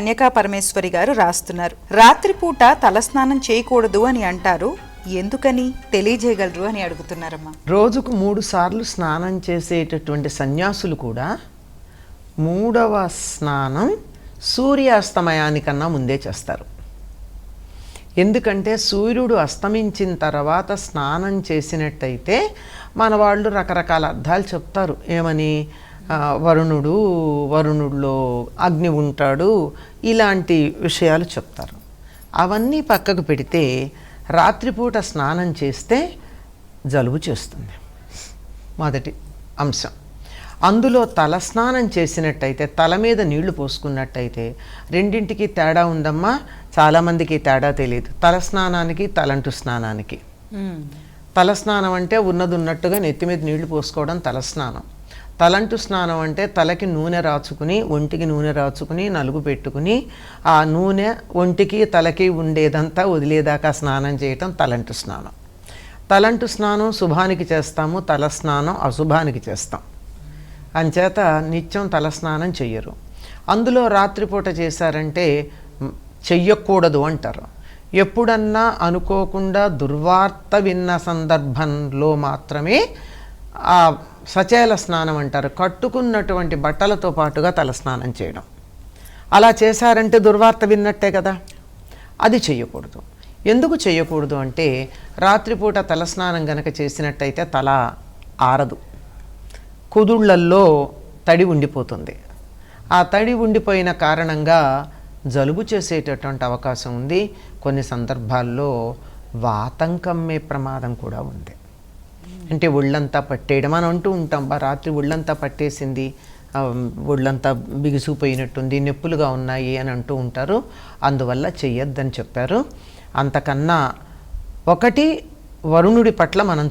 కన్యకా పరమేశ్వరి గారు రాస్తున్నారు. రాత్రిపూట తలస్నానం చేయకూడదు అని అంటారు, ఎందుకని తెలియజేయగలరు అని అడుగుతున్నారమ్మా. రోజుకు 3 సార్లు స్నానం చేసేటటువంటి సన్యాసులు కూడా 3వ స్నానం సూర్యాస్తమయానికన్నా ముందే చేస్తారు. ఎందుకంటే సూర్యుడు అస్తమించిన తర్వాత స్నానం చేసినట్టయితే మన వాళ్ళు రకరకాల అర్థాలు చెప్తారు. ఏమని, వరుణుడిలో అగ్ని ఉంటాడు, ఇలాంటి విషయాలు చెప్తారు. అవన్నీ పక్కకు పెడితే రాత్రిపూట స్నానం చేస్తే జలుబు చేస్తుంది, మొదటి అంశం. అందులో తలస్నానం చేసినట్టయితే, తల మీద నీళ్లు పోసుకున్నట్టయితే, రెండింటికి తేడా ఉందమ్మా. చాలామందికి తేడా తెలియదు, తలస్నానానికి తలంటు స్నానానికి. తలస్నానం అంటే ఉన్నట్టుగా నెత్తి మీద నీళ్లు పోసుకోవడం తలస్నానం. తలంటు స్నానం అంటే తలకి నూనె రాచుకుని, ఒంటికి నూనె రాచుకుని, నలుగు పెట్టుకుని, ఆ నూనె ఒంటికి తలకి ఉండేదంతా వదిలేదాకా స్నానం చేయటం తలంటు స్నానం. తలంటు స్నానం శుభానికి చేస్తాము, తలస్నానం అశుభానికి చేస్తాం. అంచేత నిత్యం తలస్నానం చెయ్యరు. అందులో రాత్రిపూట చేశారంటే చెయ్యకూడదు అంటారు. ఎప్పుడన్నా అనుకోకుండా దుర్వార్త విన్న సందర్భంలో మాత్రమే ఆ సచేల స్నానం అంటారు, కట్టుకున్నటువంటి బట్టలతో పాటుగా తలస్నానం చేయడం. అలా చేశారంటే దుర్వార్త విన్నట్టే కదా, అది చెయ్యకూడదు. ఎందుకు చెయ్యకూడదు అంటే, రాత్రిపూట తలస్నానం గనక చేసినట్టయితే తల ఆరదు, కుదుళ్లల్లో తడి ఉండిపోతుంది. ఆ తడి ఉండిపోయిన కారణంగా జలుబు చేసేటటువంటి అవకాశం ఉంది. కొన్ని సందర్భాల్లో వాతం కమ్మే ప్రమాదం కూడా ఉంది. అంటే ఒళ్ళంతా పట్టేయడం అని అంటూ ఉంటాం, రాత్రి ఒళ్ళంతా పట్టేసింది, ఒళ్ళంతా బిగుసుకుపోయినట్టుంది, నొప్పులుగా ఉన్నాయి అని అంటూ ఉంటారు. అందువల్ల చెయ్యొద్దని చెప్పారు. అంతకన్నా ఒకటి, వరుణుడి పట్ల మనం